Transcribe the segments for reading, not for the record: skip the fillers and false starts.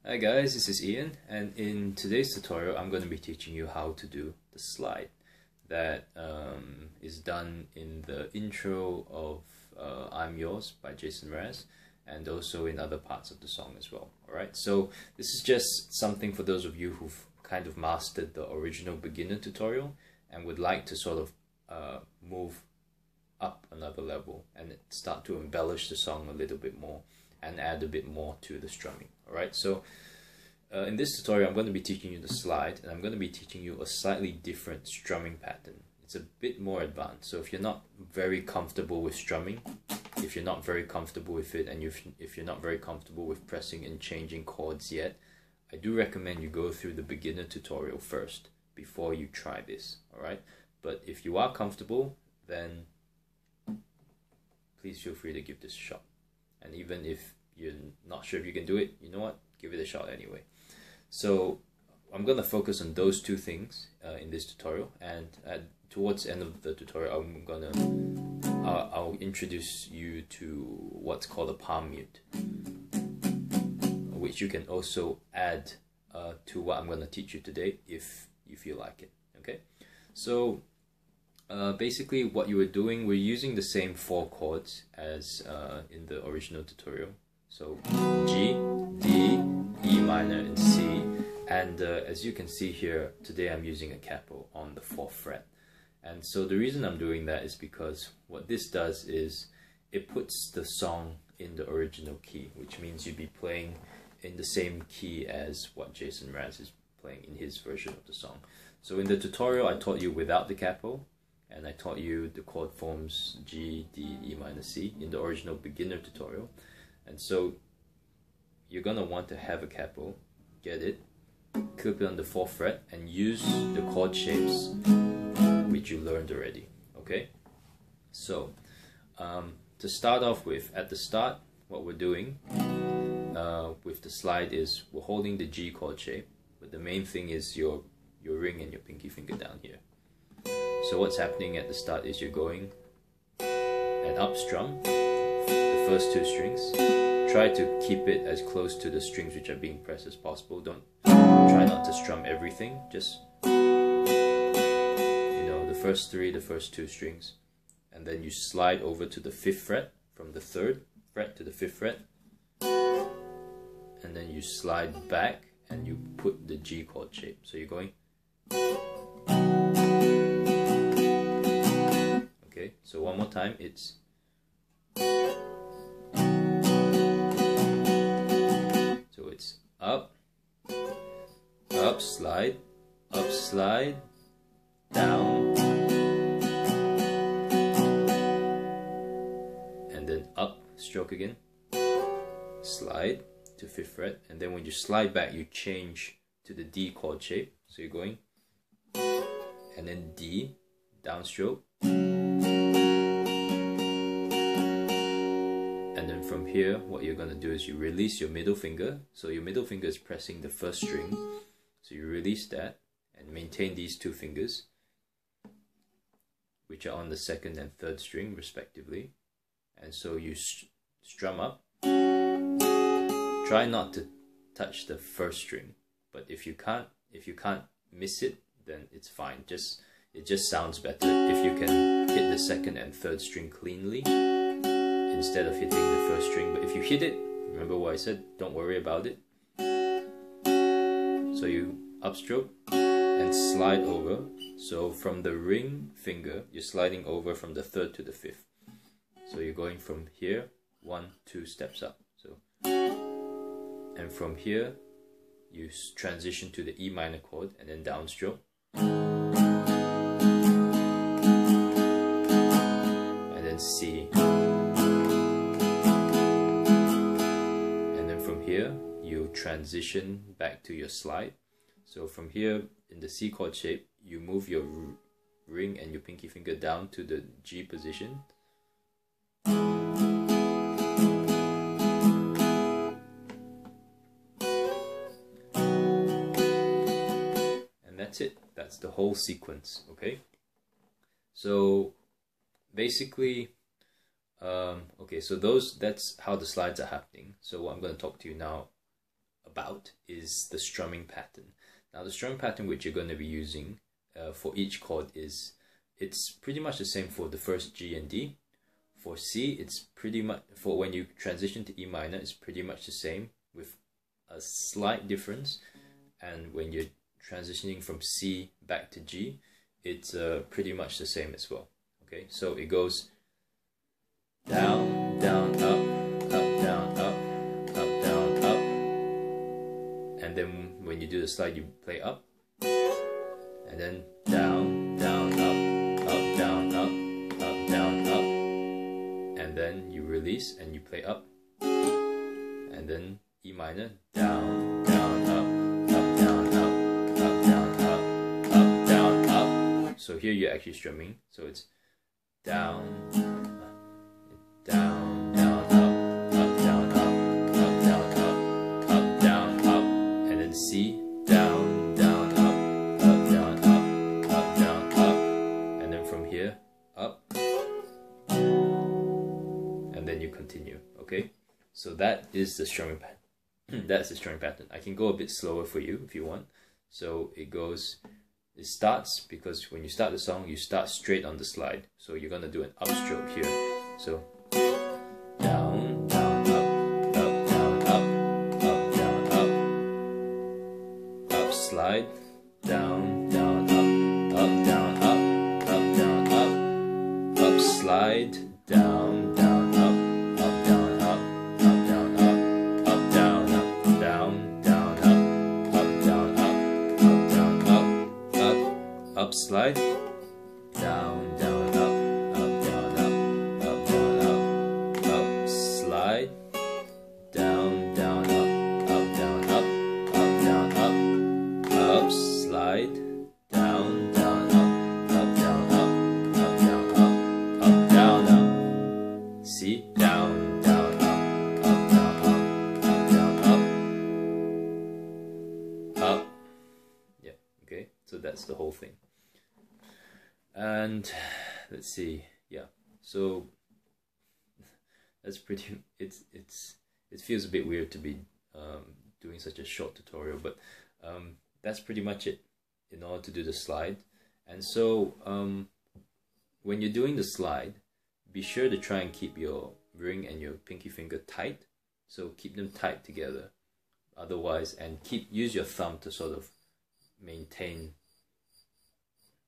Hi guys, this is Ian, and in today's tutorial I'm going to be teaching you how to do the slide that is done in the intro of I'm Yours by Mraz, and also in other parts of the song as well. Alright, so this is just something for those of you who've kind of mastered the original beginner tutorial and would like to sort of move up another level and start to embellish the song a little bit more and add a bit more to the strumming. Alright, so in this tutorial I'm going to be teaching you the slide, and I'm going to be teaching you a slightly different strumming pattern. It's a bit more advanced, so if you're not very comfortable with strumming, if you're not very comfortable with it, and if you're not very comfortable with pressing and changing chords yet, I do recommend you go through the beginner tutorial first before you try this. Alright, but if you are comfortable, then please feel free to give this a shot. And even if you're not sure if you can do it, you know what? Give it a shot anyway. So I'm going to focus on those two things in this tutorial, and towards the end of the tutorial I'll introduce you to what's called a palm mute, which you can also add to what I'm going to teach you today if you feel like it. Okay, so basically what you were doing, we're using the same 4 chords as in the original tutorial. So G, D, E minor and C, and as you can see here, today I'm using a capo on the 4th fret. And so the reason I'm doing that is because what this does is it puts the song in the original key, which means you'd be playing in the same key as what Mraz is playing in his version of the song. So in the tutorial I taught you without the capo, and I taught you the chord forms G, D, E minor, C in the original beginner tutorial. And so you're going to want to have a capo, get it, clip it on the 4th fret, and use the chord shapes which you learned already. Okay, so to start off with, at the start, what we're doing with the slide is we're holding the G chord shape, but the main thing is your ring and your pinky finger down here. So what's happening at the start is you're going an up strum, the first 2 strings. Try to keep it as close to the strings which are being pressed as possible. Try not to strum everything, just the first 3, the first 2 strings, and then you slide over to the 5th fret, from the 3rd fret to the 5th fret, and then you slide back and you put the G chord shape. So you're going. Okay, so one more time, it's. So it's up, slide, down, and then up, stroke again, slide to 5th fret, and then when you slide back you change to the D chord shape. So you're going, and then D, downstroke, and then from here what you're going to do is you release your middle finger. So your middle finger is pressing the 1st string, so you release that and maintain these 2 fingers, which are on the 2nd and 3rd string respectively, and so you strum up. Try not to touch the 1st string, but if you can't miss it, then it's fine. It just sounds better if you can hit the 2nd and 3rd string cleanly instead of hitting the 1st string. But if you hit it, remember what I said, don't worry about it. So you upstroke and slide over. So from the ring finger, you're sliding over from the 3rd to the 5th. So you're going from here 1, 2 steps up. So, and from here you transition to the E minor chord and then downstroke, and then C, and then from here you transition back to your slide. So from here in the C chord shape, you move your ring and your pinky finger down to the G position, and that's it. That's the whole sequence. Okay, so basically okay, so that's how the slides are happening. So what I'm going to talk to you now about is the strumming pattern. Now the strumming pattern which you're going to be using for each chord it's pretty much the same for the first G and D. For C, it's pretty much, for when you transition to E minor, it's pretty much the same with a slight difference. And when you're transitioning from C back to G, it's pretty much the same as well. Okay, so it goes down, down, up, down, up, down, up. And then when you do the slide, you play up. And then down, down, up, down, up, down, up. And then you release and you play up. And then E minor, down, down, up, down, up, down, up, down, up. So here you're actually strumming. So it's down, down, down, up, down, up, down, up, and then C, down, down, up, down, up, and then from here, up, and then you continue, okay? So that is the strumming pattern. That's the strumming pattern. I can go a bit slower for you if you want. So it goes, it starts, because when you start the song, you start straight on the slide. So you're going to do an upstroke here. So down, down, up, down, up, slide, down, down, up, down, up, slide, down, down, up, down, down, up, down, down, up, slide, down, down, up, slide, down, down, up, slide, down, down, down, up. See, down, down, up. Yeah, okay, so that's the whole thing. And let's see, yeah, so that's pretty, it feels a bit weird to be doing such a short tutorial, but that's pretty much it in order to do the slide. And so when you're doing the slide, be sure to try and keep your ring and your pinky finger tight. So keep them tight together, otherwise, and use your thumb to sort of maintain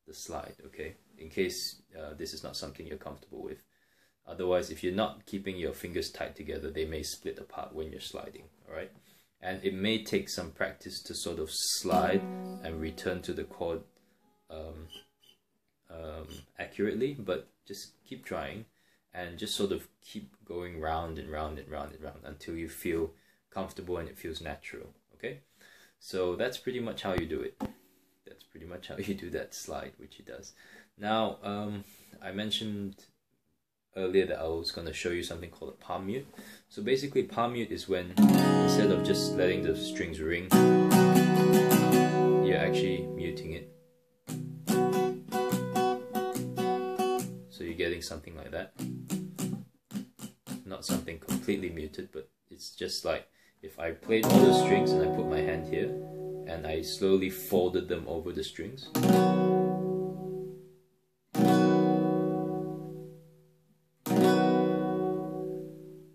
the slide, okay, in case this is not something you're comfortable with. Otherwise, if you're not keeping your fingers tight together, they may split apart when you're sliding, all right? And it may take some practice to sort of slide and return to the chord accurately, but just keep trying and just sort of keep going round and round and round and round until you feel comfortable and it feels natural, okay? So that's pretty much how you do it. That's pretty much how you do that slide, which he does. Now, I mentioned earlier that I was going to show you something called a palm mute. So basically, palm mute is when, instead of just letting the strings ring, you're actually muting it. So you're getting something like that. Not something completely muted, but it's just like if I played all the strings and I put my hand here, and I slowly folded them over the strings.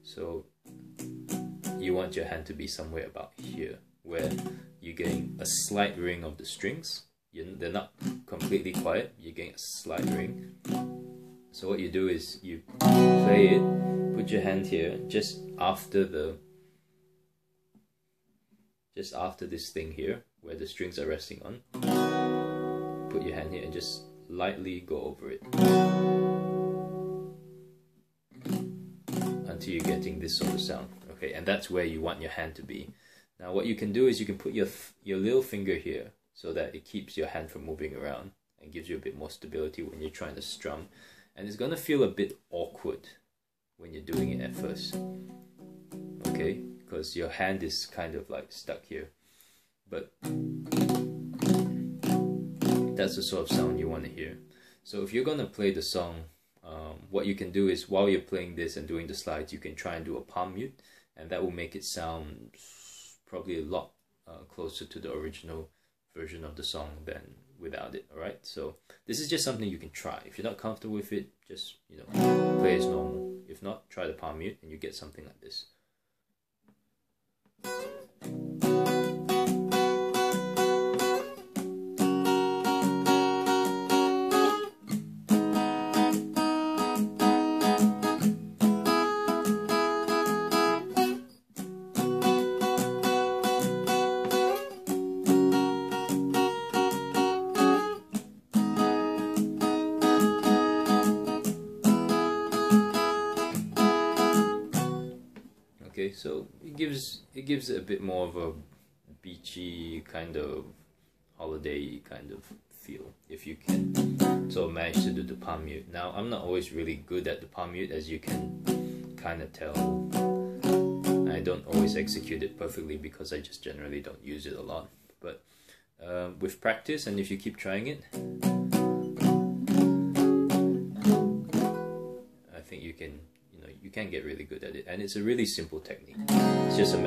So you want your hand to be somewhere about here, where you're getting a slight ring of the strings. They're not completely quiet, you're getting a slight ring. So what you do is you play it, put your hand here, just after this thing here, where the strings are resting on. Put your hand here and just lightly go over it until you're getting this sort of sound. Okay, and that's where you want your hand to be. Now what you can do is you can put your little finger here so that it keeps your hand from moving around and gives you a bit more stability when you're trying to strum. And it's gonna feel a bit awkward when you're doing it at first. Okay, because your hand is kind of like stuck here. But that's the sort of sound you want to hear. So if you're going to play the song, what you can do is while you're playing this and doing the slides, you can try and do a palm mute, and that will make it sound probably a lot closer to the original version of the song than without it. Alright, so this is just something you can try. If you're not comfortable with it, just, you know, play as normal. If not, try the palm mute and you get something like this. Okay, so it gives it a bit more of a beachy kind of holiday kind of feel if you can sort of manage to do the palm mute. Now I'm not always really good at the palm mute, as you can kind of tell. I don't always execute it perfectly because I just generally don't use it a lot. But with practice, and if you keep trying it, I think you can get really good at it, and it's a really simple technique. It's just a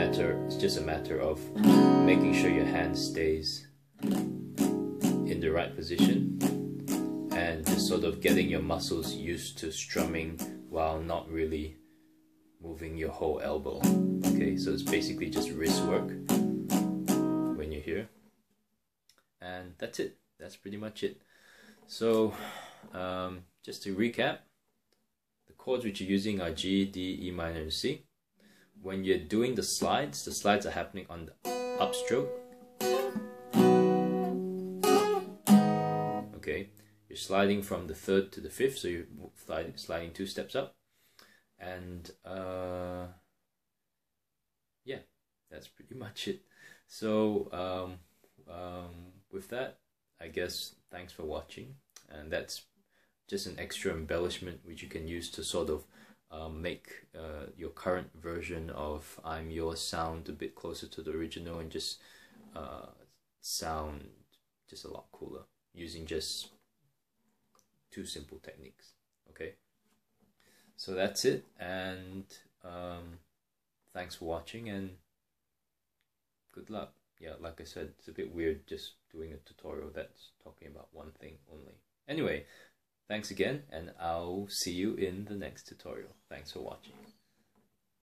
matter of making sure your hand stays in the right position and just sort of getting your muscles used to strumming while not really moving your whole elbow. Okay, so it's basically just wrist work when you're here, and that's it. That's pretty much it. So just to recap, chords which you're using are G, D, E minor, and C. When you're doing the slides are happening on the upstroke. Okay, you're sliding from the 3rd to the 5th, so you're sliding 2 steps up. And yeah, that's pretty much it. So with that, I guess thanks for watching, and that's just an extra embellishment which you can use to sort of make your current version of I'm Yours sound a bit closer to the original, and just sound just a lot cooler using just 2 simple techniques. Okay, so that's it, and thanks for watching and good luck. Yeah, like I said, it's a bit weird just doing a tutorial that's talking about one thing only. Anyway, thanks again, and I'll see you in the next tutorial. Thanks for watching.